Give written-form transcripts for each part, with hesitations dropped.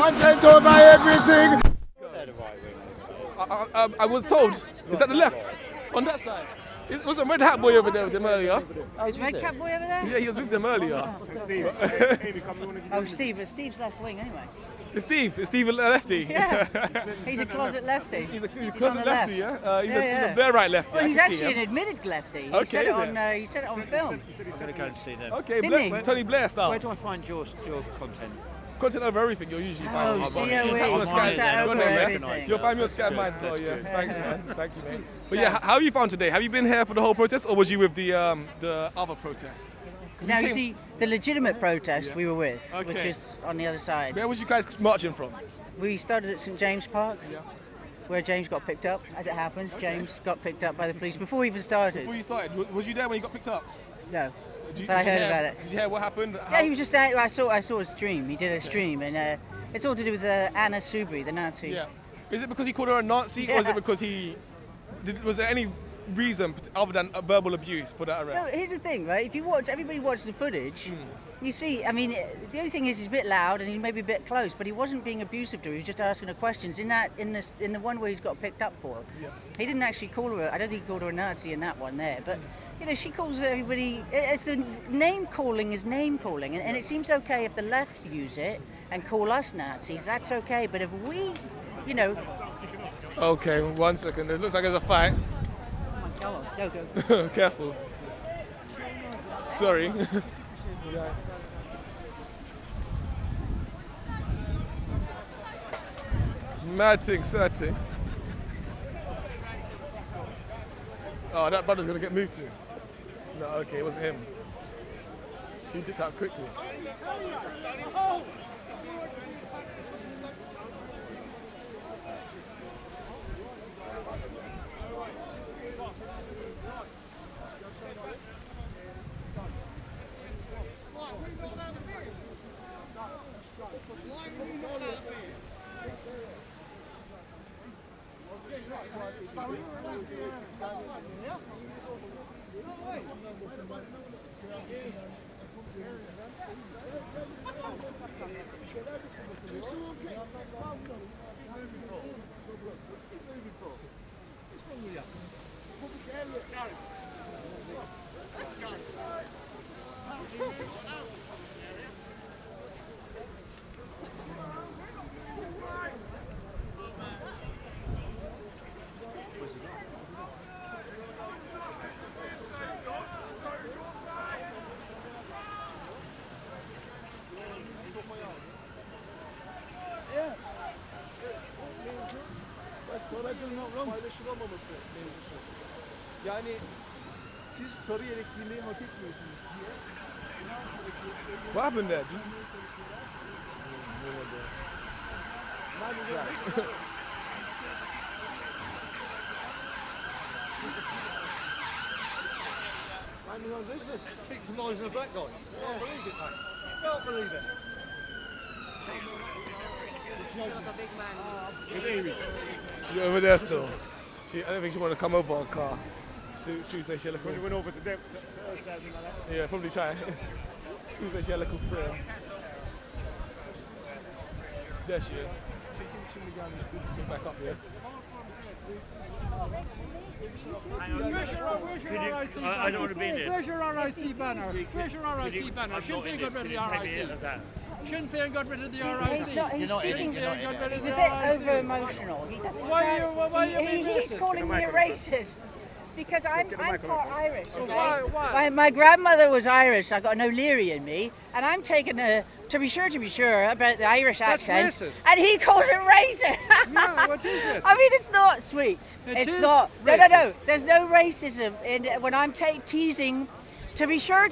Content over everything. I was told it's at the left, on that side. It was a red hat boy over there with them earlier. Oh, is Red Cap boy over there? Yeah, he was with them earlier. Oh, Steve. But Steve's left wing anyway. It's Steve. Is Steve a lefty? Yeah. He's a closet lefty. He's a on closet the lefty, left. yeah? He's a bare right lefty. Well, I he's can see actually him. an admitted lefty. He Okay, said it is on. He said it on film. I'm going to go and see them. Okay, Didn't he? Tony Blair style. Where do I find your content? Content over everything, you'll usually find Oh, on COE, on Sky. content Go on over there, everything. man. You'll find me on Sky Mind, so yeah. Thanks, man. Thank you, mate. But yeah, how have you found today? Have you been here for the whole protest, or was you with the other protest? Now you see, the legitimate protest we were with, which Okay. is on the other side. Where was you guys marching from? We started at St James Park, Yeah. where James got picked up. As it happens, James got picked up by the police before we even started. Before you started, was you there when you got picked up? No, Did but I you heard hear- about it. Did you hear what happened? Yeah, he was just out. I saw a stream. He did a stream, and it's all to do with Anna Soubry, the Nazi. Yeah. Is it because he called her a Nazi, or is Yeah. it because was there any reason other than a verbal abuse for that No, arrest? here's the thing, right? If you watch, everybody watches the footage. You see, I mean, the only thing is he's a bit loud and he may be a bit close, but he wasn't being abusive to her. He was just asking her questions. In the one where he's got picked up for, he didn't actually call her. I don't think he called her a Nazi in that one there, but. You know, she calls everybody. It's the name calling is name calling, and it seems okay if the left use it and call us Nazis. That's okay, but if we, you know, Okay, 1 second. It looks like there's a fight. go on, go. Careful. Sorry. Yikes. Mad thing, sad thing. Oh, that brother's gonna get moved to. No, okay, it wasn't him. He dipped out quickly. Paylaşım olmaması mevzusu. Yani siz sarı yelekliğini hak etmiyorsunuz diye bundan sonraki What happened there? I'm your business. Victimising a black guy. Can't believe it, mate. Can't believe it. She's over there still. I don't think she wanted to come over on car. She said she had a When you cool. went over to them, something like that. Yeah, probably try. She said she had a cool frill. There she is. Çekim için mi gelmiştir? Get back up here. I don't want to be in this. Where's your RIC banner? Where's your RIC banner? Shouldn't Féin got rid of the RIC. Shouldn't Féin got rid of the He's not. RIC. He's speaking. Féin got rid of He's the a bit RIC. over emotional. He doesn't. Why are you being He's racist? calling me a racist because I'm part Irish. Okay? Why? My grandmother was Irish. I got an O'Leary in me, and I'm taking to be sure about the Irish That's accent. racist. And he calls it racist. Yeah, what is this? I mean, it's not sweet. It It's is not. No. racist. There's no racism in when I'm teasing. To be sure,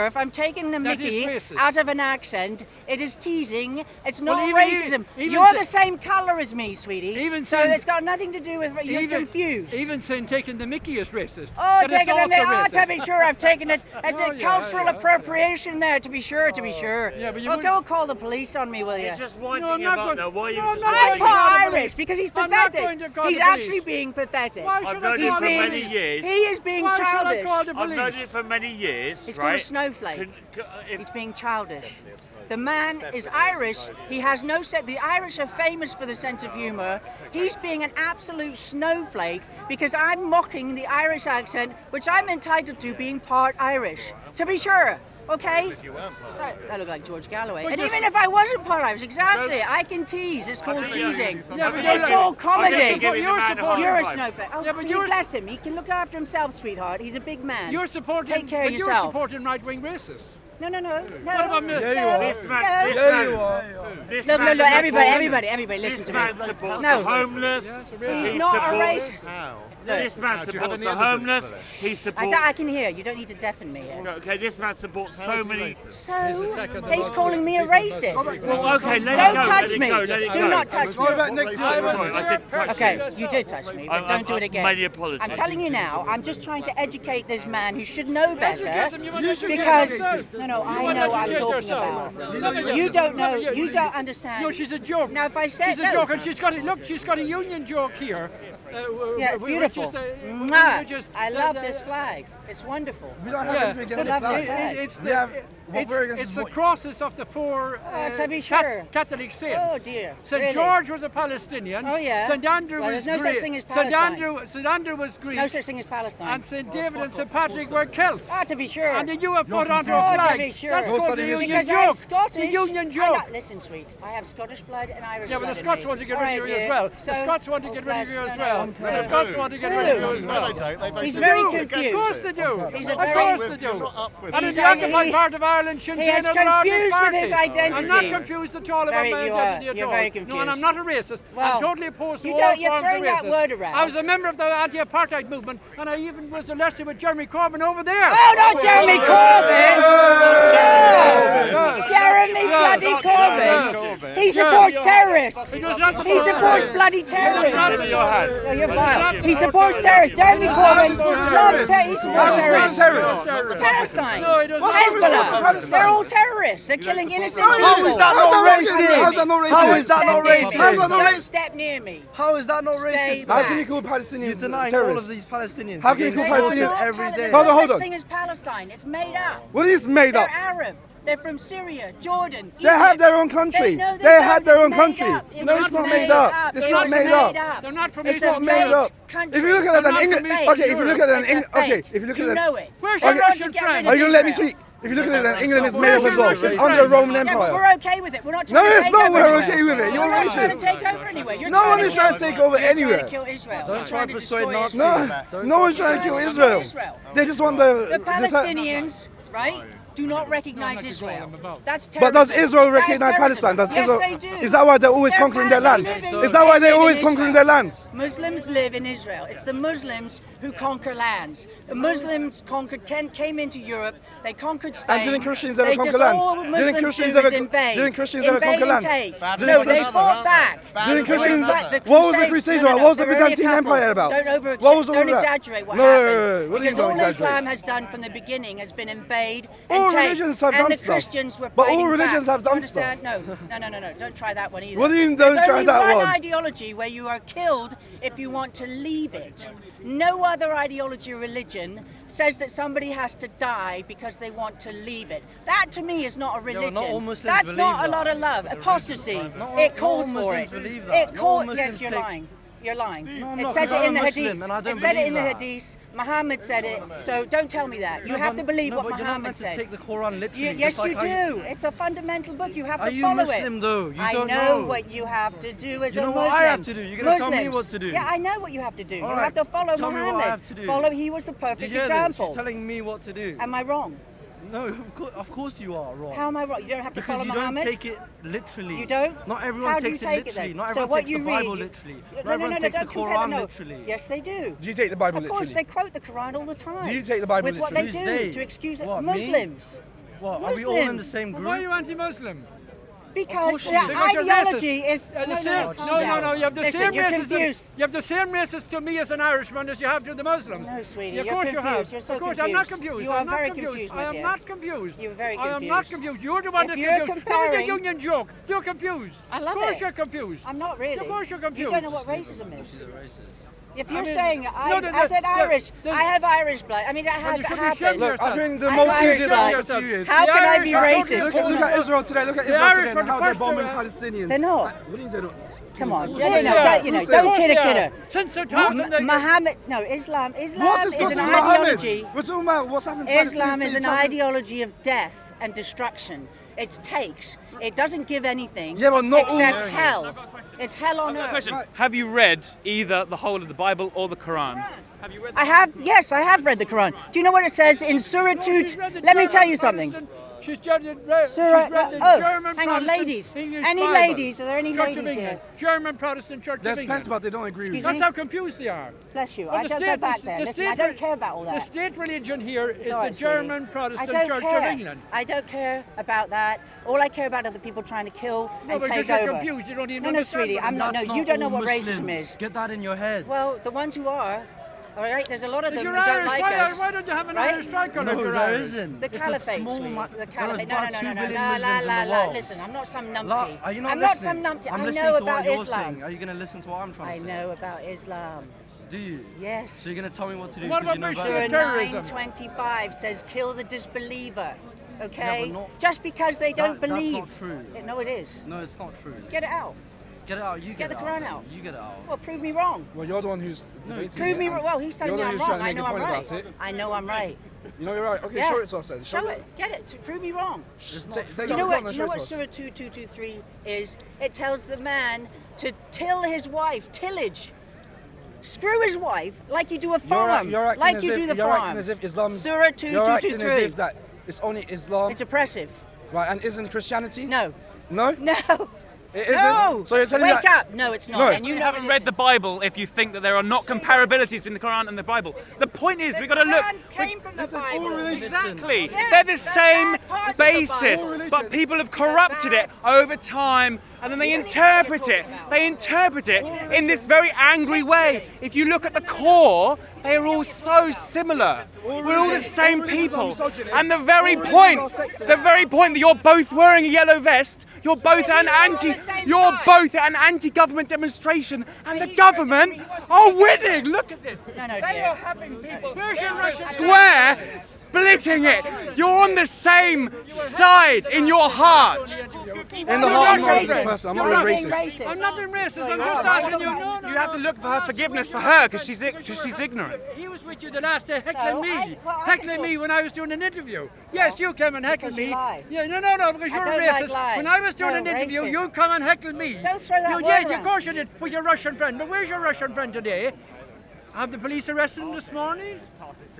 if I'm taking the That is mickey racist. out of an accent, it is teasing. It's not Well, racism. even You're sa- the same colour as me, sweetie. Even so saying- it's got nothing to do with you're confused. Even saying taking the mickey is racist. Oh, That is taking the also mickey. Oh, racist. to be sure, I've taken it. It's Oh, a yeah, cultural yeah. appropriation there. To be sure. Yeah, but you Well, wouldn't- go call the police on me, will you? He's just winding No, I'm him not up going- now. Why are you No, just I'm not I'm winding going- him part call the Irish police. because he's I'm not pathetic. going to call He's the police. actually being pathetic. Why I've should known I him call for the many police? years. He is being Why should I childish. call the I've known police? him for many years, He's called a right? snowflake. If He's being childish. The man is Irish. He has no sense. The Irish are famous for the sense of humour. He's being an absolute snowflake because I'm mocking the Irish accent, which I'm entitled to being part Irish. To be sure. Okay? I look like George Galloway. And even if I wasn't part Irish, exactly, I can tease. It's called teasing. Yeah, but It's called comedy. You're You're a snowflake. Oh, you bless him. He can look after himself, sweetheart. He's a big man. You're supporting. Take care of You're yourself. supporting right-wing racists. No. What about me? This man, Look, everybody, listen to me. man supports No. the homeless. He's not a racist. This man supports the homeless. He supports. I can hear. You don't need to deafen me. Okay, this man supports so many. So, he's calling me a racist. Well, okay, let Don't it go. touch let it me. go, let it Do go. not touch me. Sorry, I didn't touch Okay, you. you did touch me, but don't do it again. Many apologies. I'm telling you now, I'm just trying to educate this man who should know better because, no, I know what I'm talking about. You don't know, you don't understand. No, she's a joke. Now, if I said She's a joke, and she's got a union joke here. Yeah, it's beautiful. I love this flag. It's wonderful. We don't have anything against the flag. It's the crosses of the four to be sure. Catholic saints. Oh dear. St. Really? George was a Palestinian. Oh yeah. St. Andrew Well, was there's no Greek. such thing as Palestine. St. Andrew was Greek. No such thing as Palestine. And St. David and St. Patrick were Celts. To be sure. And then you have put onto a Oh, flag. to be sure. That's called the Union Because joke. I'm Scottish. The Union I joke. know- Listen, sweets, I have Scottish blood and Irish Yeah, blood. but the Scots want to get rid of you as well. The Scots want to get rid of you as well. The Scots want to get rid of you as well. He's very Of confused. course they do. He's Of a very- course they do. And in He's the a- occupied he- part of Ireland, Sinn he Féin is are the largest confused with party. his identity. I'm not confused at all about Very- my you identity are. at You're all. very No, and confused. I'm not a racist. Well, I'm totally opposed to you all don't- you're forms of throwing that racism. word around. I was a member of the anti-apartheid movement, and I even was elected with Jeremy Corbyn over there. Oh, not Jeremy Corbyn! Yeah. Jeremy bloody Corbyn! He supports terrorists! He does not support He supports bloody terrorists! Give me your hand. Oh, you're vile. He supports terrorists. Jeremy Corbyn he supports terrorists. Palestine. No, he does not. Hezbollah. They're all terrorists. They're killing innocent people. How is that not racist? How is that not racist? How is that not racist? How is that not Don't racist? step near me. How is that not Stay racist? How back. can you call You're Palestinians denying all of terrorists? these Palestinians. How can you You're call getting Palestinians- slaughtered every day. Hold on, hold There's no on. such thing as Palestine. It's made up. What is made They're up? Arab. They're from Syria, Jordan. They have Egypt. their own country. They They had their own made country. up. No, it's not made up. It's not made up. They're not from It's Eastern not made Europe. up. If you look at They're an not English, from Eastern okay, if you look at an It's a English, okay, fake. if you look You at know an, it. Where's Okay. your Russian Get rid friend? of are you gonna let me Israel. speak? If you look at it, England is made Where's up as your well. Russian It's under friend? Roman Yeah, but Empire. we're okay with it. We're not No, trying to it's take not. over We're anywhere. okay with it. You're We're not trying to racist. take over anywhere. You're No one trying is trying to take over You're trying anywhere. to kill Israel. Don't You're try trying to to persuade destroy Nazis. Israel. No one's trying to kill Israel. They just want The Palestinians, right, do not recognize Israel. That's terrorism. But does Israel That's recognize terrorism. Palestine? Does Yes, Israel? they do. Is that why they're always They're conquering their lands? living Is that why they're in always Israel. conquering their lands? Muslims live in Israel. It's the Muslims who conquer lands. The Muslims came into Europe. They conquered Spain. And didn't Christians ever They conquer just- lands? all Didn't Muslims Christians do ever- is invade. didn't Christians ever Invade conquer and lands? take. Didn't No, they Christians- fought back. Didn't Christians? The What was the Crusades- Crusades no, about? no, What was the they're only a Byzantine couple. Empire about? Don't What was all don't that? exaggerate what No, happened. what do you Because mean don't all exaggerate? Islam has done from the beginning has been invade All and take. religions have and done the stuff. Christians were But all fighting religions back. have done Understand? No. Don't try that one either. What do you mean There's don't try only that one one? ideology where you are killed if you want to leave it. No other ideology or religion says that somebody has to die because they want to leave it. That to me is not a religion. not all Muslims That's believe not a that. lot of love. Apostasy. Not It all calls for Muslims it. believe that. It Not all calls. Yes, Muslims you're take- lying. You're lying. No, I'm It not, says because it in the I'm a Muslim hadith. and I don't It said it in believe the that. hadith. Muhammad said it. So don't tell me that. You have to believe what but you're not Muhammad meant to said. take the Quran literally. Yes, just like you how do. It's a fundamental book. You have Are to you follow Muslim it. though? You I don't know know. what you have to do as You a know Muslim. what I have to do? You're gonna tell me Muslims. what to do. Yeah, I know what you have to do. All You right, have to follow tell me Muhammad. what I have to do. Follow. He was the Did perfect you hear this? example. She's telling me what to do. Am I wrong? No, of course you are wrong. How am I wrong? You don't have to Because follow you don't Muhammad. take it literally. You don't? Not everyone How do you takes it take it literally. then? Not So everyone what takes the you Bible read- literally. No, Not no, everyone takes the don't compare Quran no. literally. Yes, they do. Do you take the Bible Of course, literally? they quote the Quran all the time. Do you take the Bible with what literally? they Who's do they? to excuse it? What, me? Muslims. What? Are we all in the Muslims. same Well, why are group? you anti-Muslim? Because course the you do. Because you're ideology racist. is The same, calm no, down. you have the Listen, same you're racism. confused. You have the same racist to me as an Irishman as you have to the Muslims. No, sweetie, Of you're course you have. confused. You're so Of course, I'm not confused. confused. You are I'm not very confused. confused, I my am dear. not confused. You're very I am not confused. confused. You're the one If that's you're confused. Look at comparing- your union joke. You're confused. I love Of course it. you're confused. I'm not really. Of course you're confused. You don't know what racism is. If you're saying I said Irish, I have Irish blood. I mean, that has you should be happened. ashamed Look, I think the I most have easiest Irish answer to you is... How The can I Irish be are racist? Look at Israel today. Look at Israel Irish today and were how the they're first bombing to, Palestinians. They're not. What do you mean they're not? Come on. Who's Don't there? kidder. Since the time Muhammad, no, Islam What's is this got to an do with Muhammad? ideology. We're talking about what's happened to Islam Palestinians is an since- ideology of death and destruction. It takes. It doesn't give anything Yeah, but not all- except hell. It's hell on earth. Question: have you read either the whole of the Bible or the Quran? Have you read? Yes, I have read the Quran. Do you know what it says in Surah 2? Let me tell you something. She's read the German hang on, Protestant ladies. English Any Bible. ladies? Are there any Church of ladies England. here? German Protestant Church There's of plenty, England. but they don't agree with Excuse you. That's how confused they are. Bless you. Well, I don't go back there. Listen, I don't care about all The that. state religion here is Sorry, the German sweetie. Protestant I don't Church care. of England. I don't care about that. All I care about are the people trying to kill No, and because take you're over. confused. You don't even No, understand. sweetie, I'm not. That's No, you don't know all what Muslims. racism is. Get that in your head. Well, the ones who are, all right. There's a lot of If them who you're don't Irish, like why, us. why don't you have an right? Irish striker? No, if you're there Irish? isn't. The It's a caliphate, small sweetie. The there's caliphate. No, about no, 2 no, no, billion la, Muslims la, in the la. world. Listen, I'm not some La, numpty. are you not I'm not listening? some numpty. I'm I listening know to what about you're Islam. saying. Are you going to listen to what I'm trying I to say? know about Islam. Do you? Yes. So you're going to tell me what to do What because you about know British better? terrorism? 9:25 says kill the disbeliever. Okay? Yeah, but not- Just because they don't That's believe. not true. No, it is. No, it's not true. Get it out. Get it out. You Get get the it Quran out. out. You get it out. Well, prove me wrong. Well, you're the one who's debating Prove me wrong. Well, he's telling me You're I'm the one who's wrong. I trying know to I'm make a right. point about it. I know I'm right. You know you're right. Okay, Yeah. show it to us then. Show it. Get it. Prove me wrong. Take You know it what? and You know show it what to us. Surah 2:223 is? It tells the man to till his wife, tillage. Screw his wife like you do a farm, You're acting like as you if, do the you're farm. acting as if Islam. Surah You're acting as 2:223. if that it's only Islam. It's oppressive. Right, and isn't Christianity? No. No? No. It isn't? No. So you're telling me Wake that... up. No, it's not. No. And you You know haven't it read the Bible if you think that there are not comparabilities between the Quran and the Bible. The point is, we've got to look. Quran came from the Bible. Exactly. Yeah, They're the but same bad parts of the basis, Bible. but people have corrupted it over time, and then they interpret it. They interpret it in this very angry way. If you look at the core, they are all so similar. We're all the same people. And the very point that you're both wearing a yellow vest, you're both at an anti-government demonstration, and the government are winning. Look at this. No, They dear. are having people square splitting it. You're on the same side in your heart. In the heart, I'm not a racist person. I'm not a being racist. I'm not being racist. I'm just asking you. No, You have to look for her forgiveness for her because she's ignorant. He was with you the last day heckling So, me. I Heckling can me when I was doing an interview. Yes, you came and heckled Because you me. lie. Yeah, no, because you're a don't like racist. lying. When I was doing No, an interview, racist. you come and heckle me. Don't throw that you, word Yeah, around. of course you did, with your Russian friend. But where's your Russian friend today? Have the police arrested him this morning?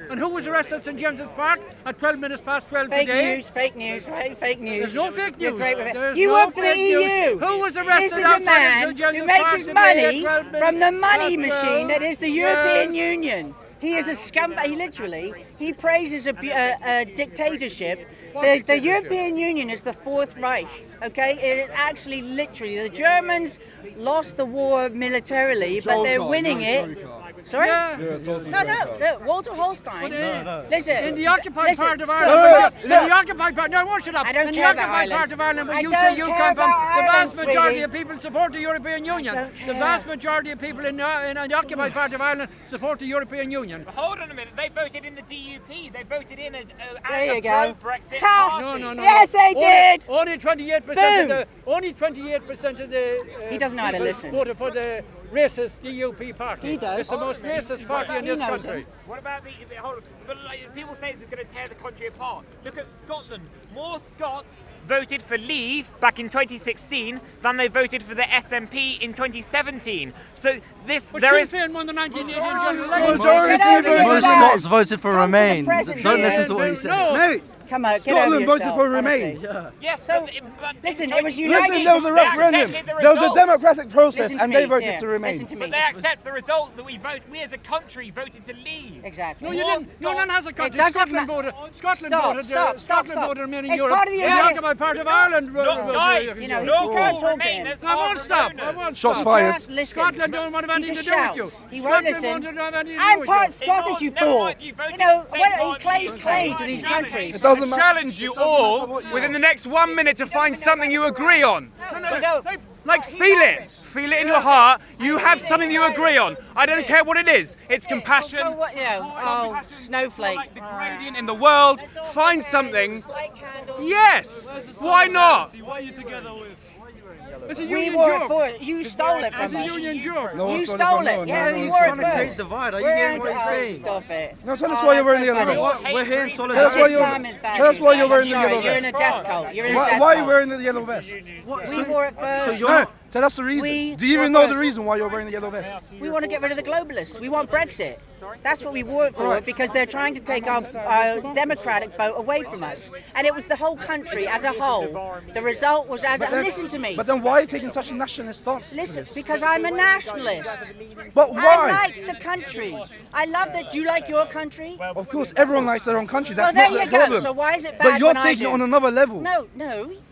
And who was arrested at St James's Park at 12 minutes past 12 today? Fake news, right? Fake news. There's no fake You're news. great with it. There's You no work for the fake news. EU. Who was This arrested is a outside man St James's who Park makes his today money at 12 minutes from the money past 12? machine that is the European Yes. Union. He is a scumbag. He literally, he praises a dictatorship. The European Union is the Fourth Reich. Okay, it is actually literally the Germans lost the war militarily, but they're winning it. Sorry? Yeah. No, Walter Holstein. Listen. In the occupied listen, part of stop. Ireland, in the occupied part, no, shut up. I don't in the care about occupied Ireland. part of Ireland, where I you don't say you care come from, about the vast Ireland, majority sweetie. of people support the European Union. don't The care. vast majority of people in the occupied part of Ireland support the European Union. Hold on a minute, they voted in the DUP, they voted in a There you go. pro-Brexit Ha! party. No. Yes, they did. Only 28% Boom. only 28% of the He doesn't know how to people listen. voted for the racist DUP party. He does. It's the most racist party in He this knows country. it. What about hold on, but like, people say it's going to tear the country apart. Look at Scotland. More Scots voted for Leave back in 2016 than they voted for the SNP in 2017. So But there Sinn is... Féin won the 1980 general election. Majority Most Scots voted for Remain. president. Don't listen to what he said. No. Mate, Come on, get Scotland over voted yourself, for Remain. honestly. Yes, So, but listen, in it was 2016, united. Listen, there was a they referendum. accepted the There was a result. democratic process, Listen to and they me, voted dear. to remain. Listen to me. But they accept the result that we as a country voted to leave. Exactly. No, you More didn't. No one has a country. doesn't Scotland ma- voted. Scotland Stop, voted. stop, Scotland voted Remain in It's Europe. part of the The United- occupied part of Ireland. No, guys, You know, no you can't more talk Remainers to I are won't stop. I Remainers. won't Shots stop. fired. Can't listen. Scotland don't want He anything to just do with you. shouts. He won't Scotland listen. won't have anything to do I'm with part you. Scottish, you Never fool. mind, you voted You know, state he party claims in claim to Germany. these countries. It doesn't doesn't matter. challenge you all within the next 1 minute to find something you agree on. No. Like, feel it. Feel it in your heart. You have something you agree on. I don't care what it is. It's compassion. Snowflake. Like the gradient in the world. Find something. Yes. Why not? Why are you together with? It's a We union wore it job. for it. You stole it It's from a us. union job. No, You it's not stole no, it. no, Yeah, no, you no. wore it Trying to create first. divide. Are you We're hearing what he's saying? Stop it. No, tell us why you're wearing the yellow that's vest. We're here in Tell us solidarity. why you're. Islam is bad. Tell us why you're I'm wearing the sorry, yellow You're in vest. a death cult. You're in a Why death are you cult. wearing the yellow vest? We wore it first. So you're No, tell us the reason. We Do you even wore know it the first. reason why you're wearing the yellow vest? We want to get rid of the globalists. We want Brexit. That's what we wore it for, Right. because they're trying to take our democratic vote away from us. And it was the whole country as a whole. The result was listen to me. But then why are you taking such a nationalist stance? Listen, because I'm a nationalist. But I why? like the country. I love that. Do you like your country? Of course, everyone likes their own country. That's Well, not there the you go. problem. So why is it bad But you're when I taking it do? on another level. No.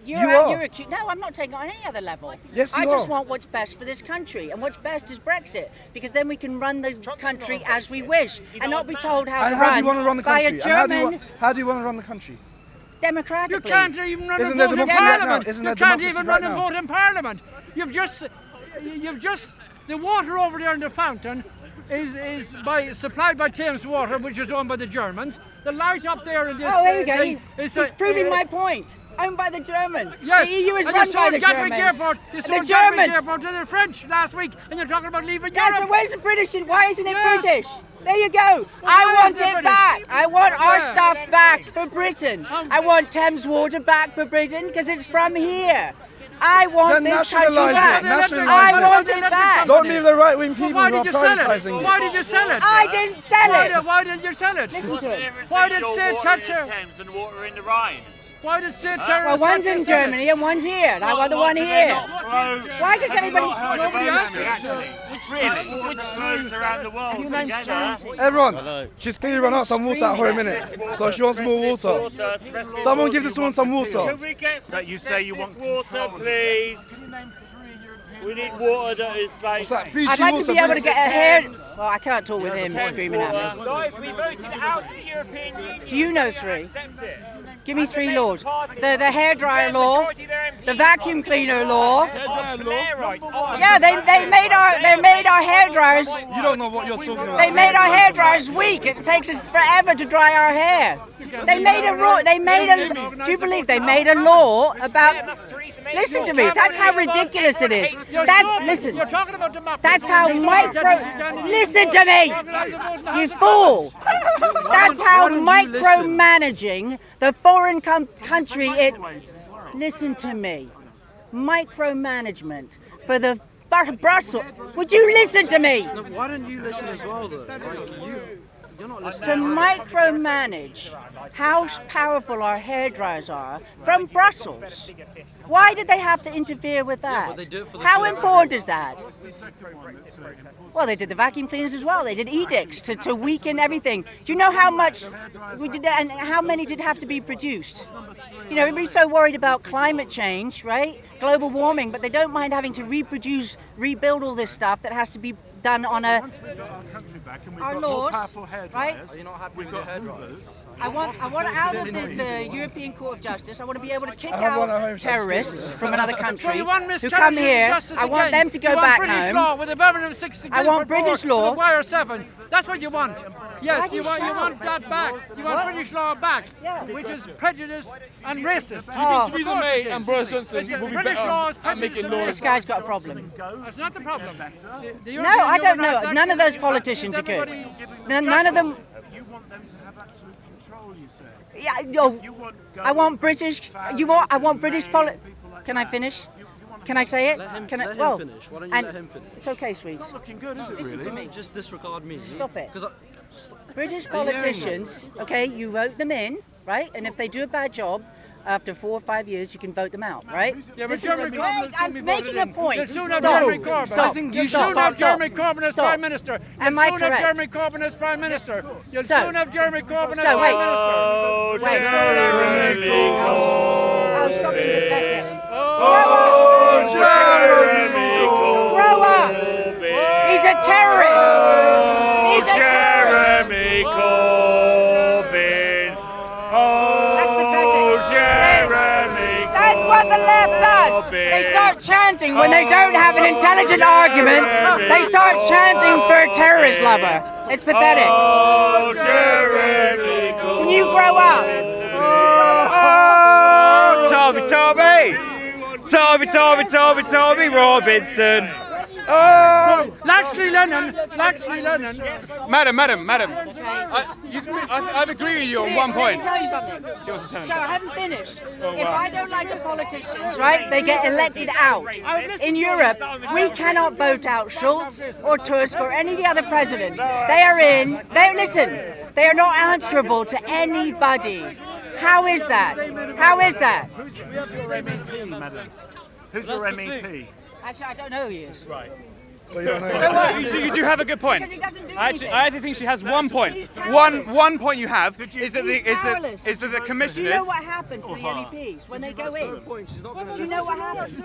You are. No, I'm not taking it on any other level. Yes, I you just are. want what's best for this country, and what's best is Brexit, because then we can run the country as we wish and not be told how And to how run, do you want to run the by country? a And German how do you want to run the country? democratically. You can't even run Isn't a there vote in democracy right now? Parliament. Isn't You there can't democracy even right run a now? vote in Parliament. You've just the water over there in the fountain is supplied by Thames Water, which is owned by the Germans. The light up there in this Oh, there you go. thing He's is proving my point. Owned by the Germans. Yes, The EU is and run you by sold the Gatwick Germans. Airport. You And sold the Gatwick Germans. Airport to the French last week, and you're talking about leaving Yeah, so Europe. where's the British? Why isn't it Yes. British? There you go. why I want isn't it it British? back. I want our Yeah. stuff back for Britain. I want Thames Water back for Britain because it's from here. I want Then this country nationalise back. it. Nationalise I it. want it back. Don't leave the right-wing Well, people why who are did you sell it? privatising Why it. did you sell it? I didn't sell it. Why did you sell it? Listen to it. Why did State water in the Thatcher? Thames and water in the Rhine? Why did State Well, terrorists? one's in Germany and one's here. And I want the one here. Why does everybody... Nobody asked you. Actually, which flows around the world together. Everyone, she's clearly run out some water out for a minute. So she wants more water. Someone give this woman some water. Can we get some But you say you want water, control. please? We need water that is like. What's that? Fiji I'd like to water, be able to please. get a hair... Well, I can't talk with him screaming at me. Guys, we voted out of the European Union. Do you know three? Accept it. Give me three laws. The hairdryer law, the vacuum cleaner law. Yeah, they made our hairdryers. You don't know what you're talking about. They made our hairdryers weak. It takes us forever to dry our hair. They made a law. Do you believe they made a law about? Listen to me. That's how ridiculous it is. Listen. You're talking about democracy. That's how Listen to me, you fool. That's how micromanaging the foreign country. Listen to me. Micromanagement for the Brussels. Would you listen to me? Why don't you listen as well, though? You're not To listening. micromanage how powerful our hairdryers are from Brussels. Why did they have to interfere with that? they do it for the How political- important is that? Well, they did the vacuum cleaners as well. They did edicts to weaken everything. Do you know how much we did and how many did have to be produced? You know, everybody's so worried about climate change, right? Global warming, but they don't mind having to rebuild all this stuff that has to be done on our laws, right? Are you not happy with your hairdryers? I want out of the European Court of Justice. I want to be able to kick I want a home out terrorists from another So country you want who miscarriage come of here. justice I want again. them to go You want back British home. law with a Birmingham 60 I want British law. Wire 7. That's what you want. Yes, Why do you you want shout? that back. You want British law back, Yeah. which is prejudiced and racist. Oh. Theresa May and Boris Johnson It's a will be British law is better at making prejudiced and laws. This guy's got a problem. That's not the problem. No, I don't know. None of those politicians are good. None of them. You want them to have absolute control, you say. Yeah, I want British. I want British Can I finish? Can I say it? Let him Can I? finish. Why don't you and let him finish? It's okay, sweets. Looking good, is it really? to me. Just disregard me. Stop it. 'Cause British Are you hearing politicians, okay, you vote them in, right? And if they do a bad job, after 4 or 5 years, you can vote them out, right? Yeah, but Listen to Jeremy me. Corbyn Wait, will I'm be making voted a in. point. They'll soon have Stop. Jeremy Corbyn. Stop. I think You'll you soon should have stop. Jeremy Corbyn as Stop. Prime Minister. Am You'll I soon have correct? Jeremy Corbyn as Prime Minister. You'll So- soon have Jeremy Corbyn as So, wait. Prime Minister. Wait. Jeremy Oh, stop being pathetic. Jeremy Grow up. He's a terrorist. He's a terrorist. Jeremy Corbyn. That's They start chanting when they don't have an intelligent argument. They start chanting for a terrorist lover. It's pathetic. Oh, Jeremy. Can you grow up? Oh, Tommy Robinson. Oh! Laxley Lennon. Madam. I agree with you on one point. Let me tell you something. She wants to tell me So I something. haven't finished. If I don't like the politicians, right, they get elected out. In Europe, we cannot vote out Schulz or Tusk or any of the other presidents. They are not answerable to anybody. How is that? Who's your MEP, madam? Who's your MEP? Actually, I don't know who he is. So you don't know. So what? You do have a good point. Because he doesn't do I anything. actually think she has one point. He's powerless. One point you have is that He's the powerless. is that the Do commissioners. you know what happens to the MEPs when they go in? Do you know what happens?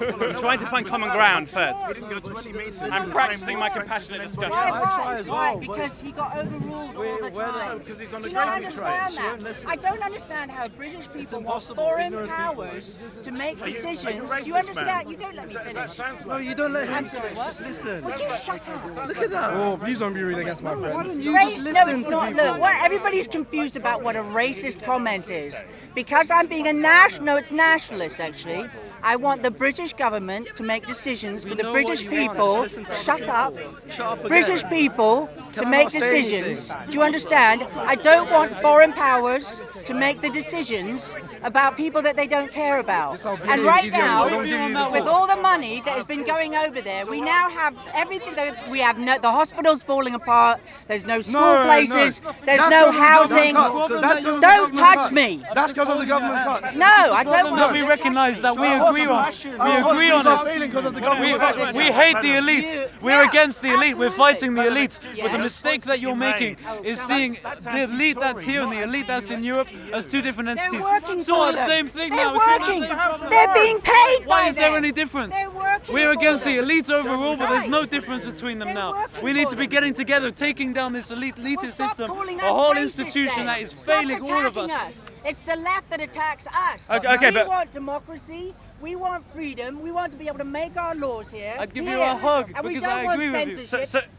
I'm trying to find common ground first. didn't go to any meetings. I'm practicing my compassionate discussion. try as well, but- Because he got overruled all the time. because he's on Do the you not gravy train. understand She that? won't listen. I don't understand how British people want impossible. foreign Ignorant powers to make decisions. Do you racist, understand? man? You don't let me finish. No, you don't let him I'm sorry, finish. what? Just listen. Would you shut up? Look at that. Oh, please don't be rude against my friends. Race, no, it's not. Look, everybody's confused about what a racist comment is. Because I'm being a no, it's nationalist actually. I want the British government to make decisions for the know British what you want. people. Just listen to Shut up. Shut up again. British people to Can I make not say decisions. anything? Do you understand? I don't want foreign powers to make the decisions about people that they don't care about. how And big right idiots now, don't give you the with all the money that has been going over there, we now have everything. We have the hospitals falling apart. There's no school places. There's That's no because of the housing. government cuts. That's because of the Don't government touch cuts. me. That's because of the government cuts. No, I don't want. We recognise that we agree on it. We agree on it. We hate the elites. We're against the elite. We're fighting the elite. But the mistake that you're making is seeing the elite that's here and the elite that's in Europe as two different entities. They're working It's all for the them. same thing They're now. It's all the working. same problem. They're being paid by Why is there them. any difference? They're working We're for against the them. elites overall, but there's no Right. difference between them They're now. working We need for to be them. getting together, taking down this elitist Well, stop system, calling a us whole racist institution then. that is Stop failing all of us. attacking It's the left that attacks us. Okay, we but- want democracy. We want freedom. We want to be able to make our laws here. I'd give you here. a hug And we because don't I want agree with you. censorship.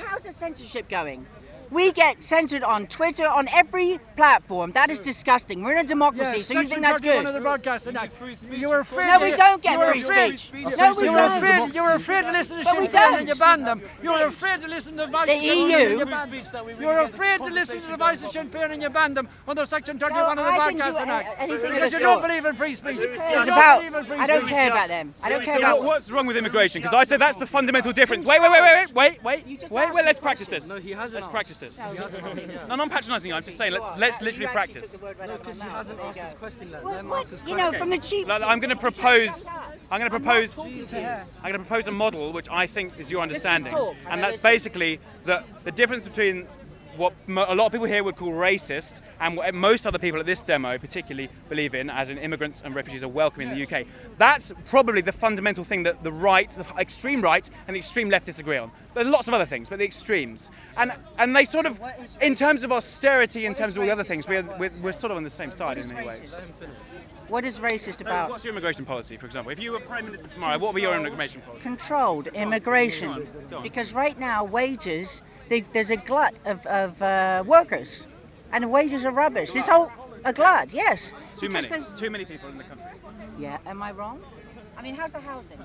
How's the censorship going? We get censored on Twitter, on every platform. That is disgusting. We're in a democracy, so you think that's One of the good? broadcasts tonight. You were afraid. No, we don't get you were free afraid- speech. No, No, we you were don't. afraid. You were afraid to listen to But we Sinn Féin don't. and you banned them. You were afraid to listen to the voice The of Sinn Féin EU. and you banned them. You were afraid to listen to the voice of Sinn Féin and you banned them under Section 31 No, of the I didn't podcast do tonight. anything of Because the you don't sort. believe in free speech. It's about. I don't care about them. I don't care about. What's wrong with immigration? Because I say that's the fundamental difference. Wait. Let's practice this. No, he hasn't Let's asked. practice this. He hasn't asked. No, I'm not patronising you. I'm just saying let's literally You actually practice. took the word right No, out of my because he mouth. hasn't There you asked his go. question. Let What- them what- ask his you know, question. from the cheap. I'm going to propose. I'm going to propose a model which I think is your understanding, talk. and that's basically that the difference between what a lot of people here would call racist and what most other people at this demo particularly believe in, as in immigrants and refugees are welcome in the UK. That's probably the fundamental thing that the right, the extreme right and the extreme left disagree on. There are lots of other things, but the extremes. And they sort of, in terms of austerity, in terms of all the other things, we're sort of on the same side in many ways. What is racist So about? what's your immigration policy, for example? If you were Prime Minister tomorrow, what would be your immigration policy? Controlled immigration. Go on. Because right now, wages, there's a glut of workers. And wages are rubbish. There's a glut, yes. Too Because many. there's- Too many people in the country. Yeah, am I wrong? I mean, how's the housing?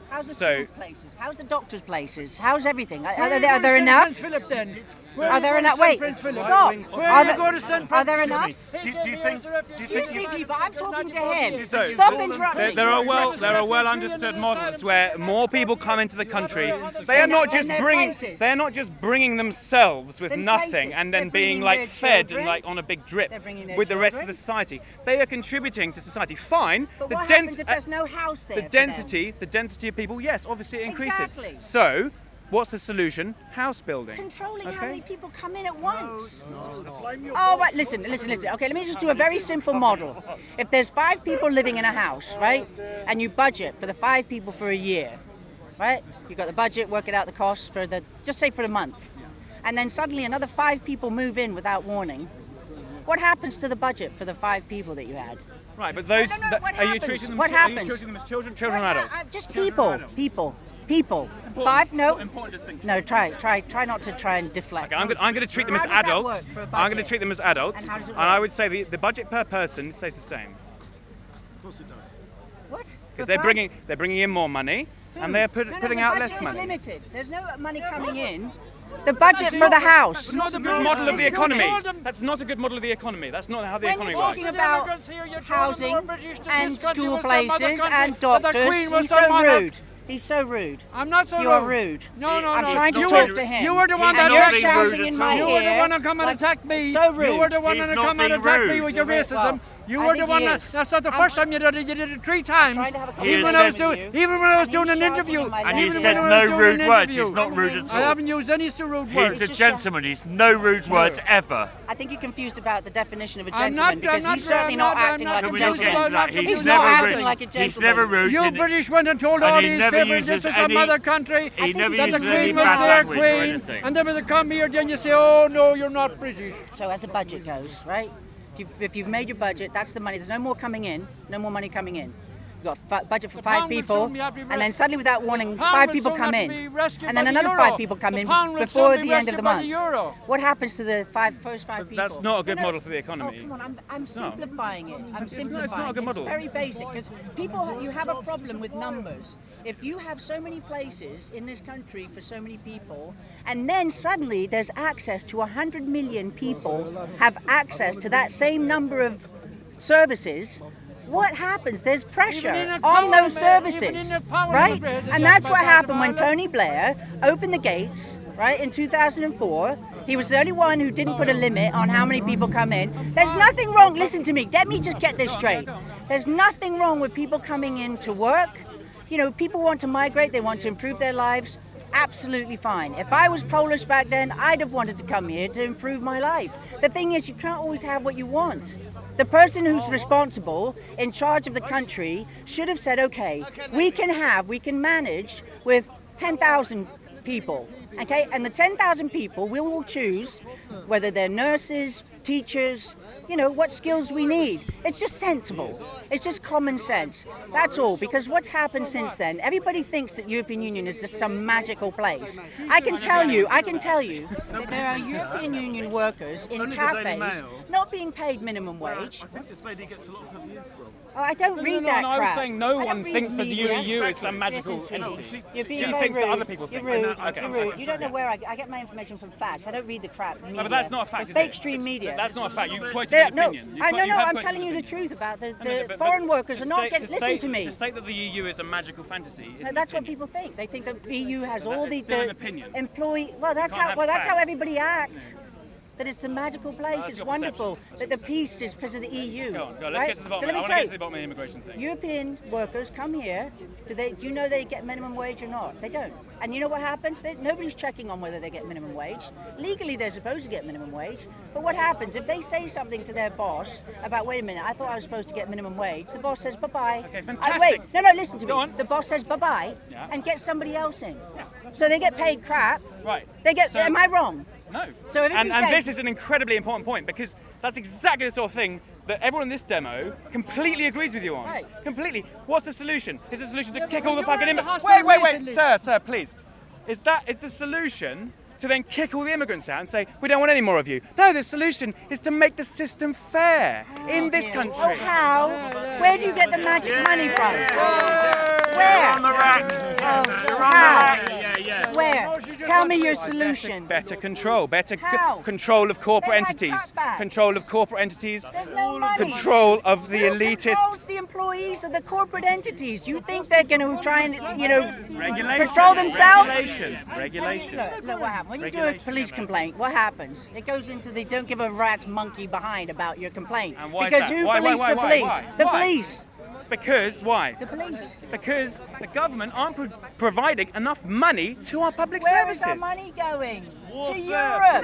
How's the So- schools places? How's the doctors' places? How's everything? Are Where there, you are go to there St. enough? Prince Philip then? Where Are you there go to enough? St. Wait, Prince Philip? stop. Where Are you there- go to St. Are Prince there Philip? enough? Do you think Excuse me, people. I'm talking to him. So- Stop interrupting. There are well understood models where more people come into the country. They are not just Then they're bringing. places. They are not just bringing themselves with Then nothing places. and They're then being bringing like their fed children. and like on a big drip They're bringing their with the rest of children. the society. They are contributing to society. Fine. But The what dens- happens if there's no house there? the for them? density of people. Yes, obviously it increases. Exactly. So, what's the solution? House building. Controlling how Okay. many people come in at once. Oh, but listen. Okay, let me just do a very simple model. If there's 5 people living in a house, right, and you budget for the 5 people for a year, right? You've got the budget, work it out the costs for just say for the month, and then suddenly another 5 people move in without warning. What happens to the budget for the 5 people that you had? Right, but those No, what are you happens? treating them? What Are you happens? treating them as children or adults? Just people. Five? No. Important distinction. No. Try not to try and deflect. Okay, I'm going to treat them as How does that adults. work for a I'm going to budget? treat them as adults, And how does it and I work? would say the budget per person stays the same Of course it does. What? because they're bringing in more money and they're putting out less The budget money. is limited. There's no money coming in. The budget for the house. Not a good model of the economy. That's not a good model of the economy. That's not how the When economy you're works. talking about housing and school places and doctors, Queen was he's some so monarch. rude. He's so rude. I'm not so You're rude. rude. No, no, I'm no. trying to You talk were- to him. You were the one And that you're attacked shouting me. in my You were the ear one that come and like- attacked me. So rude. You were the one He's that not come and being attacked me rude. with your racism. You I were think the one he that. is. That's not the first time you did it. You did it 3 times. trying to have a He is Even when I was saying- doing, even when I was And doing he's an shouting interview. in my And he Even said when I no was doing rude an words. interview. He's not rude at I all. haven't used any rude He's words. a gentleman. He's no rude words ever. I think you're confused about the definition of a I'm gentleman not- because I'm he's certainly not acting like Can a we not get gentleman. into that? He's He's never not rude. acting like a He's gentleman. never rude. You and- British went and told and all he these never people uses this is any- a mother country. He never that the uses any Queen was bad their language or Queen. anything. And then when they come here, then you say, oh no, you're not British. So as the budget goes, right? If you've made your budget, that's the money. There's no more coming in. No more money coming in. You've got a budget for The 5 pound will people, soon have to be and then suddenly without warning, The pound 5 will people soon come have to in. be rescued And then by the another euro. 5 people come The in pound will before soon be the end of the rescued by month. the euro. What happens to the first 5 people? That's not a good No, no. model for the economy. Oh, come on, I'm not. simplifying it. I'm simplifying it's not a good it. model. It's very basic because people, you have a problem with numbers. If you have so many places in this country for so many people, and then suddenly there's access to 100 million people have access to that same number of services, what happens? There's pressure Even in the on those parliament, services, even in the parliament, right? there's And that's just what about happened when Ireland. Tony Blair opened the gates, right, in 2004. He was the only one who didn't put a limit on how many people come in. There's nothing wrong, listen to me, let me just get this straight. There's nothing wrong with people coming in to work. You know, people want to migrate, they want to improve their lives. Absolutely fine. If I was Polish back then, I'd have wanted to come here to improve my life. The thing is, you can't always have what you want. The person who's responsible, in charge of the country, should have said, okay, we can manage with 10,000 people, okay? And the 10,000 people, we will choose whether they're nurses, teachers, you know, what skills we need. It's just sensible. It's just common sense. That's all, because what's happened since then, everybody thinks that European Union is just some magical place. I can tell you that there are European Union workers in cafes not being paid minimum wage. I think this lady gets a lot of her views wrong. Oh, I don't read that I was crap. saying no I one don't read thinks that the media. EU is some magical Listen to me. entity. You're being She very thinks that rude. other people You're think. rude. Okay, You're rude. You don't know where I get my information from facts. I don't read the crap media. No, but that's not a fact, The is fake it? stream media. That's not a fact. You quoted There- the no, opinion. I'm telling you the truth about the foreign workers are not getting. Listen to me. To state that the EU is a magical fantasy is No, an that's what opinion. people think. They think that the EU has all it's the still an opinion. employee. Well, that's can't how. have Well, that's how facts. everybody acts. That it's a magical place. That's It's your wonderful. perception. That the peace is because of the EU. Go on, let's right? get to the bottom. So let I me want to tell get you. to the bottom of the immigration thing. European workers come here. Do you know they get minimum wage or not? They don't. And you know what happens? Nobody's checking on whether they get minimum wage. Legally, they're supposed to get minimum wage. But what happens if they say something to their boss about, wait a minute, I thought I was supposed to get minimum wage. The boss says bye-bye. Okay, fantastic. Wait, no, listen to Go me. on. The boss says bye-bye Yeah. and gets somebody else in. So they get paid crap. Right. So, am I wrong? No. So everybody and says- this is an incredibly important point because that's exactly the sort of thing that everyone in this demo completely agrees with you on. Right. Completely. What's the solution? Is the solution to kick all the you were fucking in the immigrants? hospital Wait, recently. sir, please. Is the solution to then kick all the immigrants out and say, we don't want any more of you? No, the solution is to make the system fair in this country. Oh, how? Where do you get the magic money from? Where? On the rack. Oh, You're on the how? rack. Yeah. Where? Tell me your solution. Better control, How? control of corporate They've had entities, cutbacks. control of corporate entities, There's no money. control of the Who elitist. controls the employees of the corporate entities? You think they're going to try and, Regulation. control themselves? Regulation. Look what happens. When you do a Regulation, police yeah, complaint, what happens? It goes into the don't give a rat's monkey behind about your complaint. And why is because that? who Why, believes the police? why? The Why? police. Because why? The police. Because the government aren't providing enough money to our public Where is services. our money going? To Europe.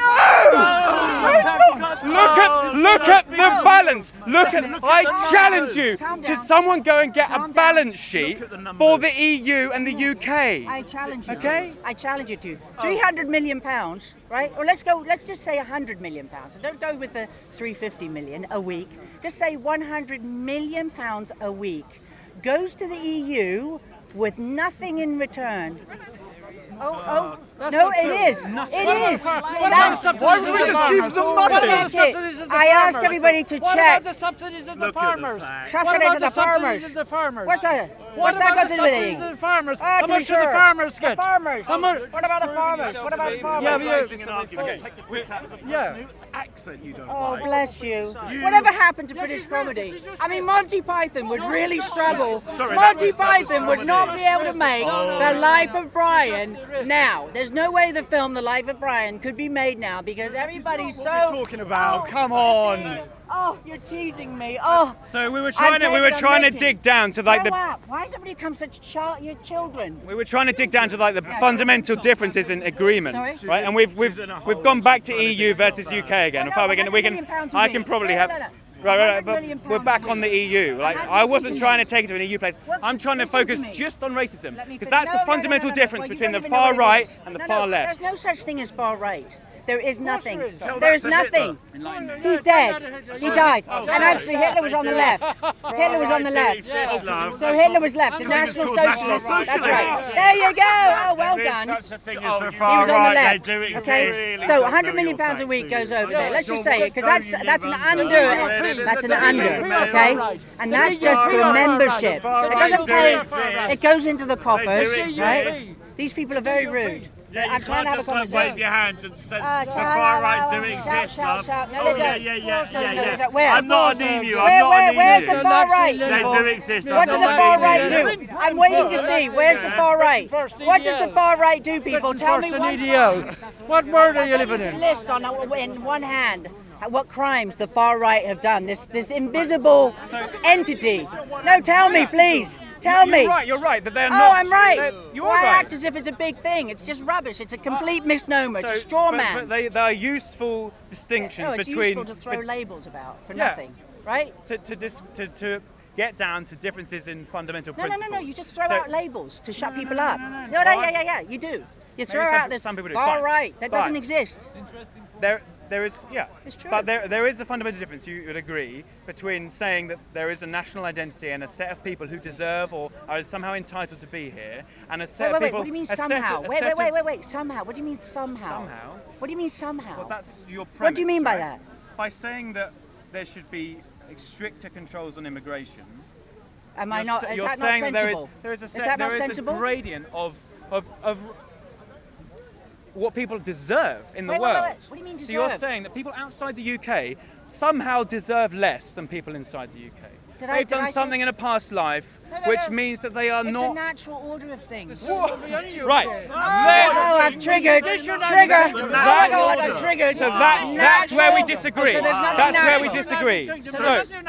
Look at the balance. I challenge you Calm to down. someone go and get a Calm down. balance sheet for the EU and the UK. I challenge you. Okay. I challenge you to 300 million pounds, right? Or let's just say 100 million pounds. So don't go with the 350 million a week. just say 100 million pounds a week, goes to the EU with nothing in return. No, it is. It is. Why don't we just give them money? I ask everybody to What check. about the subsidies of the farmers? Subsidy to the farmers. What's that? What's that got to do with it? it? The farmers. Ah, How to much do sure. the farmers get? The farmers. How much? What about the farmers? What about the farmers? Yeah, Yeah. Accent you don't Oh, like. bless you. Whatever happened to British comedy? I mean, Monty Python would really struggle. Monty Python would not be able to make The Life of Brian now. There's no way the film The Life of Brian could be made now because everybody's so... What are you talking about? Come on. Oh, you're teasing me. Oh. So we were trying to dig down to like Grow the up. Why has everybody become such your children? we were trying to dig down to like the fundamental differences in agreement, Sorry? right? And we've gone back to EU versus UK again. In fact, we can I can probably have. Right, but we're back on the EU. Like, I wasn't trying to take it to an EU place. I'm trying to focus just on racism because that's the fundamental difference between the far right and the far left. There's no such thing as far right. There is nothing. There is nothing. He's dead. He died. And actually Hitler was on the left. Hitler was on the left. So Hitler was left. The National Socialist. That's right. There you go. Oh, well done. He was on the left. Okay. So 100 million pounds a week goes over there. Let's just say it because that's an under. That's an under. Okay. And that's just for membership. It doesn't pay. It goes into the coffers. Right. These people are very rude. I'm trying to have a conversation. Wave your hands and say the far right do exist, love. No, they don't. Yeah. Where? I'm not an emu. Where's the far right? They do exist. What does the far right do? I'm waiting to see. Where's the far right? What does the far right do, people? Tell me one. What world are you living in? List in one hand. What crimes the far right have done? This invisible entity. No, tell me, please. Tell me. You're right. That they're not. Oh, I'm right. You're Why right. act as if it's a big thing? It's just rubbish. It's a complete misnomer. It's a straw man. But they are useful distinctions No, it's between. useful to throw labels about for nothing, right? To get down to differences in fundamental principles. No. You just throw out labels to shut people up. No. Yeah. You do. You throw out this far right. That doesn't exist. There is, yeah. It's true. But there is a fundamental difference, you would agree, between saying that there is a national identity and a set of people who deserve or are somehow entitled to be here, and a set of people... What do you mean somehow? Wait. Somehow. What do you mean somehow? Somehow? What do you mean somehow? Well, that's your premise, What do you mean by right? that? By saying that there should be stricter controls on immigration. Is that not saying sensible? There is not sensible? a gradient of what people deserve in the Wait, world. What do you mean deserve? So you're saying that people outside the UK somehow deserve less than people inside the UK. They've done something in a past life which means that they are it's not... a natural order of things. Right. I've triggered. I'm triggered. So that's where we disagree. That's where we disagree.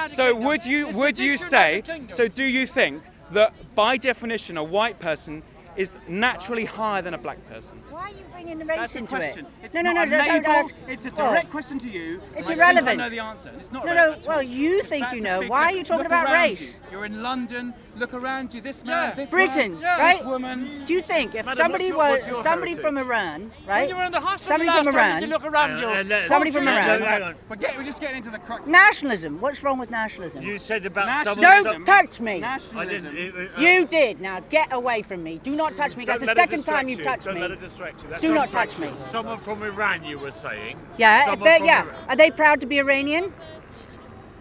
So would you say, so do you think that by definition a white person is naturally higher than a black person? Why are you bringing the race into it? It's No, not a don't ask. It's a direct question to you. It's and irrelevant. I know the answer. It's not No. relevant. Well, you think That's you a know. big Why are you difference. talking Look about around race? you. You're in London. Look around you. This man, this Britain, man, right? this woman. Do you think if Madam, somebody what's your somebody heritage? from Iran, right? When you were in the hospital Somebody last from time, Iran. did you look around you? Somebody from Iran. Hang on. We're just getting into the crux. Nationalism. What's wrong with nationalism? You said about someone... Don't touch me. Nationalism. You did. Now get away from me. Do not touch me. That's the second time you've touched Don't me. let it distract you. That's Do not touch me. Someone from Iran, you were saying. Yeah. Someone from Iran. Are they proud to be Iranian?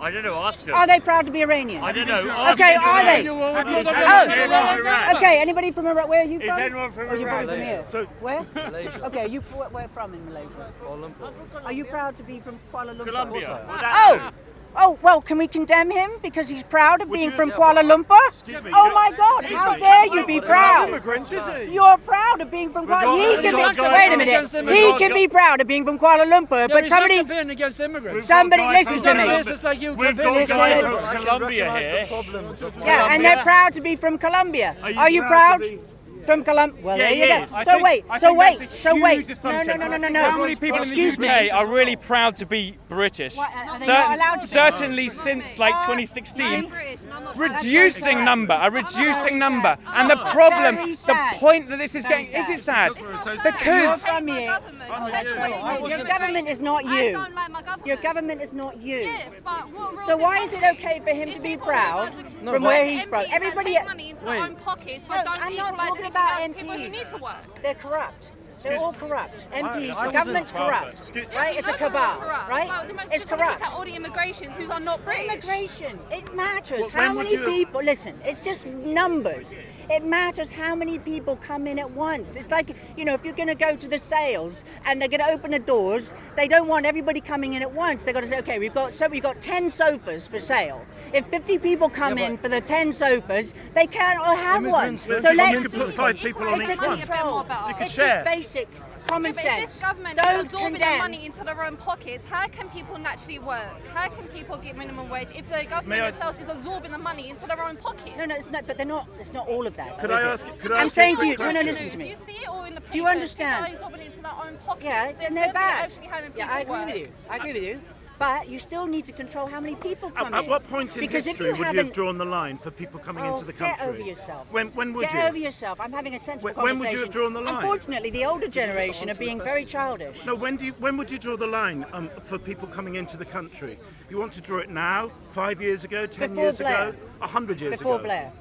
I don't know, ask them. Are they proud to be Iranian? I don't know. Ask Okay, them. are they? Oh. Okay, anybody from Iran? Where are you from? Is anyone from Or you Iran? from here? So- Where? Malaysia. Okay, where from in Malaysia? Kuala Lumpur. Are you proud to be from Kuala Lumpur? Colombia. Oh, well, can we condemn him because he's proud of being from Kuala Lumpur? Oh my God, how dare you be proud? You're proud of being from Kuala Lumpur. Wait a minute. He can be proud of being from Kuala Lumpur, but somebody against immigrants. Somebody listen to me. We've got guys from Colombia here. Yeah, and they're proud to be from Colombia. Are you proud? From Colombia. Well, Yeah, there you he is. go. I So think- wait. I So think wait. that's a So huge wait. No. assumption. No. How many people Excuse in the me. UK are really proud to be British? Why, are they not allowed to be? Certainly since like 2016, reducing number, and the problem, very the sad. point that this is Very getting, is it sad. sad? Because From here. That's great. Your government is not I you. don't like my government. Your government is not you. Yeah, but what rules So is why is it country? okay for him to It's be people proud who from don't- where he's MPs from? that Everybody. take money into their own pockets, but No, don't I'm not equalise talking anything about else. People who MPs. need to work. They're corrupt. They're all corrupt. MPs, I the government's wasn't- corrupt. Right? It's a No, they're cabal. corrupt. Right? Well, the most It's people look corrupt. at all the immigrations who are not British. Immigration. It matters. Well, How when would many you have- people? Listen, it's just numbers. It matters how many people come in at once. It's like, you know, if you're going to go to the sales and they're going to open the doors, they don't want everybody coming in at once. They've got to say, okay, we've got 10 sofas for sale. If 50 people come in for the 10 sofas, they can't all have one. Immigrants So don't let's come You could put 5 people on it's each a one. control. You could It's share. just basic common Yeah, but if sense. this government Don't is absorbing the condemn. money into their own pockets, how can people naturally work? How can people get minimum wage if the May government I- itself is absorbing the money into their own pockets? No, it's not. But they're not. It's not all of that. Could though, I is it? ask? Could I I'm ask saying you to a you. quick No, question? listen to me. You see it all in the papers. Do you understand? People are absorbing into their own pockets. Yeah, They're and they're bad. actually having Yeah, people I agree work. with you. I agree with you. But you still need to control how many people come in. At what point in Because if history you would you haven't- have drawn the line for people coming Oh, into the get country? over yourself. When would Get you? over yourself. I'm having a sensible When would you have conversation. drawn the line? Unfortunately, the older generation are being very childish. No, when would you draw the line for people coming into the country? You want to draw it now, 5 years ago, 10 Before years Blair. ago, 100 years Before ago? Blair.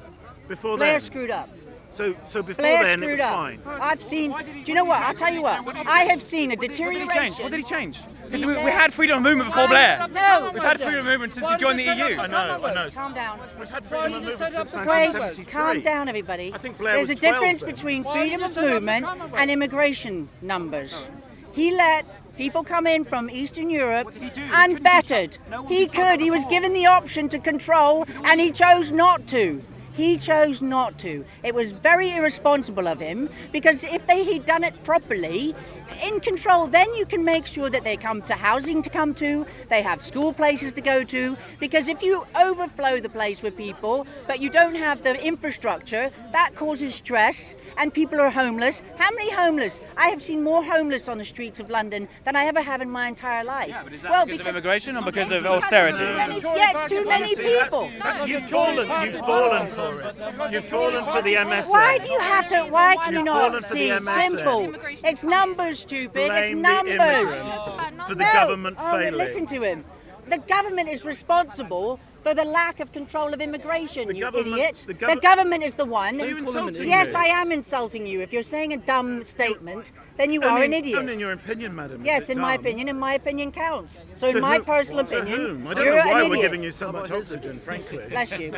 Before Blair then? screwed up. So before Blair then it screwed was up. fine. I've seen. Do you know what? I'll tell you what. I have seen a what did he deterioration. change? What did he change? Because we had freedom of movement before Blair. No. We've had freedom of movement since you joined the EU. I know. Calm down. We've had freedom of movement since Wait, 1973. calm down, everybody. I think Blair There's was a difference 12 then. between Why freedom did of you set up the movement Commonwealth? and immigration numbers. He let people come in from Eastern Europe unfettered. He could. He was given the option to control, and he chose not to. He chose not to. It was very irresponsible of him, because if he'd done it properly, in control, then you can make sure that they come to housing to come to, they have school places to go to, because if you overflow the place with people, but you don't have the infrastructure, that causes stress, and people are homeless. How many homeless? I have seen more homeless on the streets of London than I ever have in my entire life. Yeah, but is that because of immigration or because of austerity? Yeah, it's too many people. You've fallen for it. You've fallen for the MSN. Why do you have to? Why can you You've not fallen for see? the MSN. Simple. It's numbers, stupid. It's Blame the numbers. immigrants for the government failing. Listen to him. The government is responsible for the lack of control of immigration, The you government- idiot. the The government is the one. Are you insulting Yes, me? I am insulting you. If you're saying a dumb statement, then you are Only an idiot. Only in your opinion, madam. Yes, is it in my dumb? opinion, and my opinion counts. So To in my whom? personal To opinion, whom? I don't you're know an why idiot. we're giving you so much oxygen, frankly. Bless you.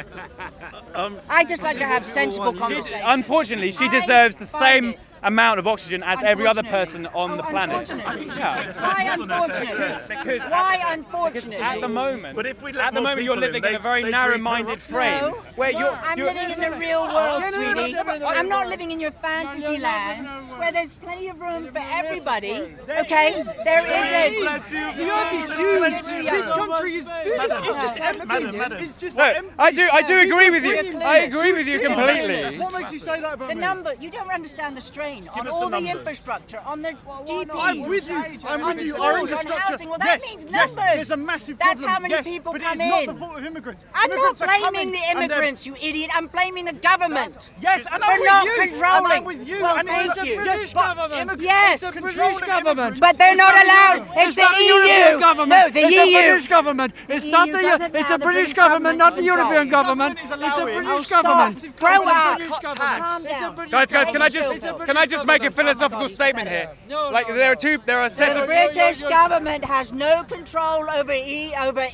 I just like to have sensible conversation. Unfortunately, she deserves the same amount of oxygen as every other person on the planet. Yeah. Why unfortunate? Because Why unfortunate? at the moment, But if we let at the more moment you're people in, living in a they- very they narrow-minded breed frame No. where you're. I'm living in the real world, sweetie. no. I'm not living in your fantasy land where there's plenty of room for everybody. Okay? There isn't. The earth is huge. This country is it's just empty. Madam. It's just No, empty. I do agree with you. Brilliant. I agree with you completely. What makes you say that about The me? number, you don't understand the strain on us all the the numbers. infrastructure, on the GP. I'm with you. I'm on with you. schools, Our on infrastructure. housing. Well, that yes, means yes, numbers. there's a massive That's problem. how many yes, people but come it's not the in. fault of immigrants. I'm not Immigrants are blaming coming the and they're- immigrants, you idiot. I'm blaming the government. Yes, and For I'm with not you. controlling. And I'm with you. Well, and thank it's you. Yes, British but government. immigrants- Yes. the British controlling government. immigrants- But they're not allowed. It's the not the European EU. government. No, the It's EU. the British government. It's not EU the. doesn't It's have a the British government, not the control. European government. Government is It's a allowing- British Stop. government. Grow It's a up. British Cut government. Calm It's a down. British Guys, can I government. just It's a British can I just make a government. philosophical statement here? No, Like no, there are sets The of British government has no control over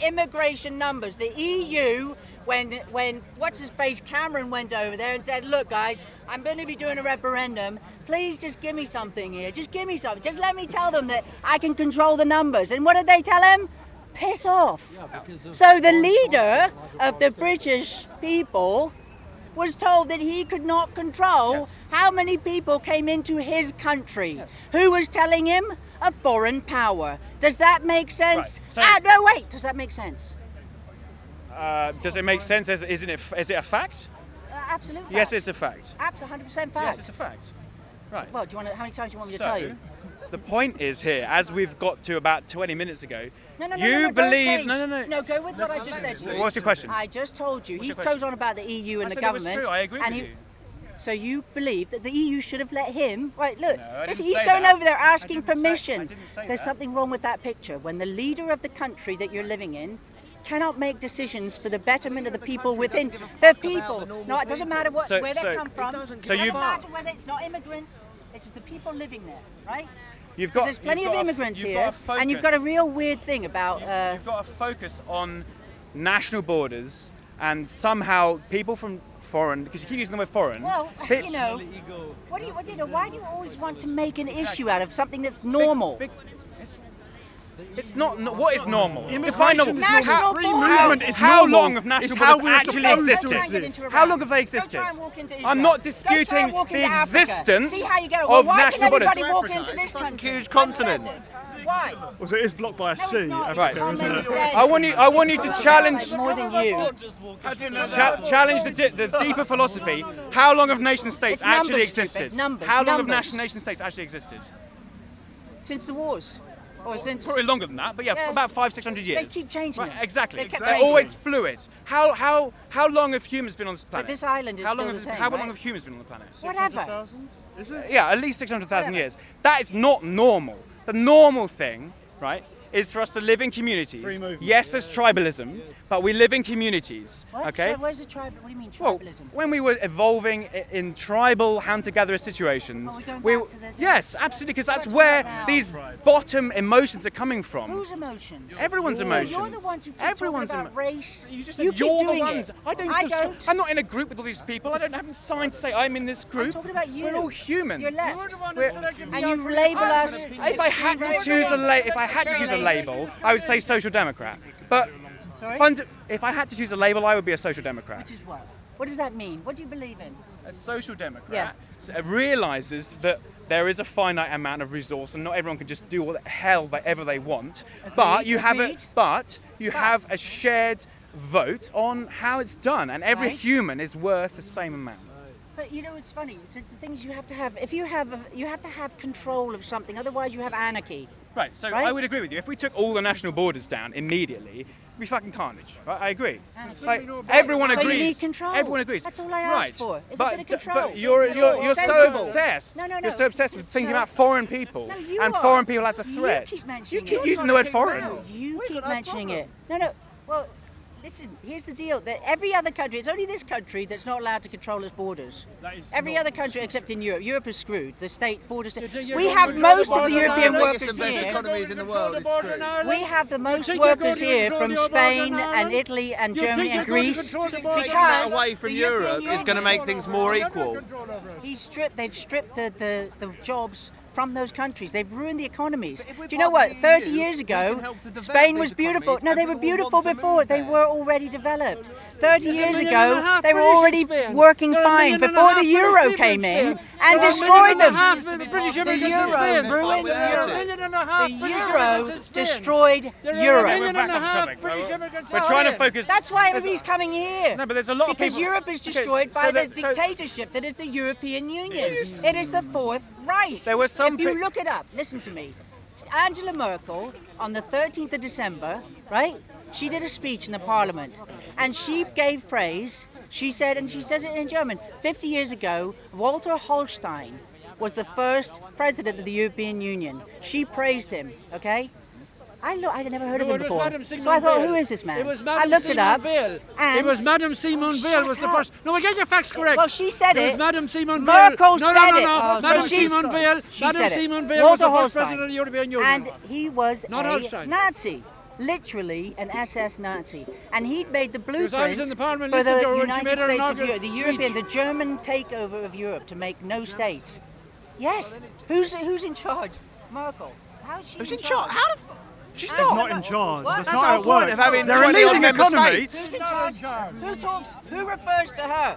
immigration numbers. The EU, when what's his face Cameron went over there and said, "Look, guys, I'm going to be doing a referendum. Please just give me something here. Just give me something. Just let me tell them that I can control the numbers." And what did they tell him? Piss off. So the leader of the British people was told that he could not control how many people came into his country. Who was telling him? A foreign power. Does that make sense? Right. So- No, wait. Does that make sense? does it make sense? Is it a fact? absolute fact. Yes, it's a fact. Absolute 100% fact. Yes, it's a fact. Right. Well, how many times do you want me to So, tell you? the point is here, as we've got to about 20 minutes ago, No, you don't believe... change. No. No, go with what I just said to you. What's your question? I just told you. What's He your question? goes on about the EU and I the said it was government. true. I agree and with you. So you believe that the EU should have let him... Right, look. No, I didn't Listen, he's say going that. over there asking I didn't permission. say There's that. something wrong with that picture. When the leader of the country that you're living in cannot make decisions for the betterment of the people within the people. No, it doesn't matter where they come from. It doesn't matter whether it's not immigrants. It's just the people living there, right? Because there's plenty of immigrants here, and you've got a real weird thing about... You've got to focus on national borders and somehow people from foreign, because you keep using the word foreign. Well, you know, why do you always want to make an issue out of something that's normal? It's not. What is normal? Immigration Define normal. is normal. How, Free how, movement is how normal. long have national It's how borders we're actually supposed to existed? exist. How long have they existed? I'm not disputing the existence Well, of why national can borders. everybody walk into this country? Huge continent. Why? Well, so it is blocked by a sea, Right. Africa, isn't it? I want you to challenge. More than you. Challenge the deeper philosophy. How long have nation states It's numbers, actually stupid. existed? Numbers, How long have numbers. nation states actually existed? Since the wars. Or since... Probably longer than that, but yeah, for about 500-600 years. They keep changing Right, it. exactly. They kept They're changing always it. fluid. How long have humans been on this planet? But this island is how still long the same, How right? long have humans been on the planet? Whatever. Is it? Yeah, at least 600,000 years. That is not normal. The normal thing, right, is for us to live in communities. Free movement. Yes, there's tribalism, but we live in communities. What? Okay. Where's the tribe? What do you mean Well, tribalism? when we were evolving in tribal hunter-gatherer situations, yes, absolutely, because that's where these bottom emotions are coming from. Whose emotions? Everyone's emotions. You're the ones who keep Everyone's talking about race. You just You said keep you're the doing ones. it. I don't. I don't. I'm not in a group with all these people. I don't have a sign to say I'm in this group. I'm talking about you. We're all humans. You're left. We're- And you label us... If I had to choose a label, I would say social democrat. But if I had to choose a label, I would be a social democrat. Which is what? What does that mean? What do you believe in? A social democrat realizes that there is a finite amount of resource, and not everyone can just do what the hell ever they want. But you have a shared vote on how it's done, and every human is worth the same amount. But you know, it's funny. It's the things you have to have. If you have to have control of something. Otherwise, you have anarchy. Right. So I would agree with you. If we took all the national borders down immediately, it'd be fucking carnage. Right? I agree. Like, everyone So agrees. you need control. Everyone agrees. That's all I asked for. Is a bit of control. But you're so Sensible. obsessed. No. You're so obsessed with thinking about foreign people No, you and are. foreign people as a threat. You keep using the word foreign. No, you keep mentioning it. No. Well, listen. Here's the deal. That every other country, it's only this country that's not allowed to control its borders. Every other country except in Europe. Europe is screwed. The state borders. We have most of the European workers here. economies in the world is screwed. We have the most workers here from Spain and Italy and Germany and Greece. Taking that away from Europe is going to make things more equal. They've stripped the jobs from those countries. They've ruined the economies. Do you know what? 30 years ago, Spain was beautiful. No, they were beautiful before. They were already developed. 30 years ago, they were already working fine before the euro came in and destroyed them. The euro ruined Europe. The euro destroyed Europe. We're trying to focus. That's why everybody's coming here. No, but there's a lot of because people. Europe is destroyed by the dictatorship that is the European Union. It is the Fourth Reich. There were some. If you look it up, listen to me. Angela Merkel on the 13th of December, right? She did a speech in the Parliament, and she gave praise. She said, and she says it in German. 50 years ago, Walter Holstein was the first president of the European Union. She praised him. Okay. I'd never heard of him before. So I thought, who is this man? I looked it up. It was Madame Simone Veil was the first. No, get your facts correct. Well, she said it. It was Madame Simone Veil. Merkel said it. No. Madame Simone Veil. Madame Simone Veil was the first president of the European Union. And he was Not a Holstein. Nazi. Literally an SS Nazi. And he'd made the blueprint I was in the Parliament for the listening to her when she United made her States of inaugural Europe, the German takeover of Europe to make no states. Yes. Who's in charge? Merkel. How is she Who's in charge? How the... She's not in charge. What? That's That's not the how whole it point works. of having They're a 20 odd leading member economy. states. Who's in charge? Who refers to her?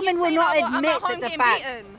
woman you will say not that about admit home that the getting fact. beaten?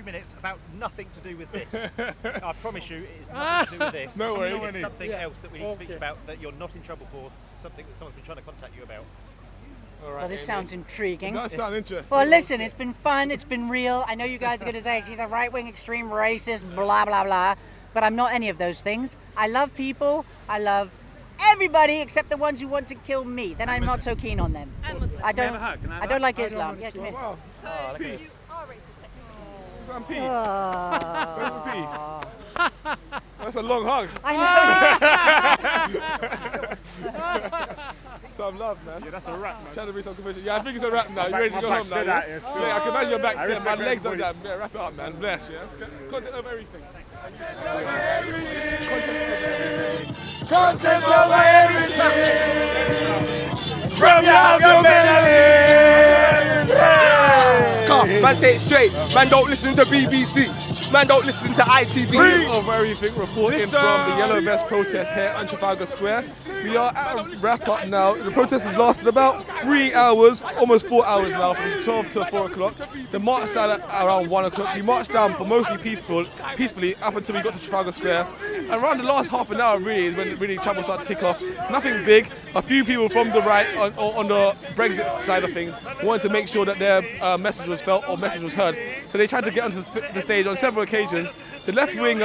2 minutes about nothing to do with this. I promise you, it is nothing to do with this. No worries. It's something else that we need to speak about that you're not in trouble for. Something that someone's been trying to contact you about. All right, Well, this Amy. sounds intriguing. It does sound interesting. Well, listen, it's been fun. It's been real. I know you guys are going to say she's a right-wing extreme racist, blah, blah, blah. But I'm not any of those things. I love people. I love everybody except the ones who want to kill me. Then I'm not so keen on them. I don't like Islam. Yeah, come here. Wow. Oh, look at this. Some peace. Where's the peace? That's a long hug. I know. Some love, man. Yeah, that's a wrap, man. Trying to be some convention. Yeah, I think it's a wrap now. You ready to go home now? Yeah? Yeah, I can imagine your back there. My legs are down. Yeah, wrap it up, man. Bless, yeah. Content of everything. Content over everything. From your Man, say it straight. Man, don't listen to BBC. Man, don't listen to ITV. Over everything, reporting from the Yellow Vest protest here on Trafalgar Square. We are at a wrap up now. The protest has lasted about 3 hours, almost 4 hours now, from 12 to 4 o'clock. The march started at around 1 o'clock. We marched down for mostly peacefully up until we got to Trafalgar Square. And around the last half an hour really is when really trouble started to kick off. Nothing big. A few people from the right on the Brexit side of things wanted to make sure that their message was felt or message was heard. So they tried to get onto the stage on several occasions. The left-wing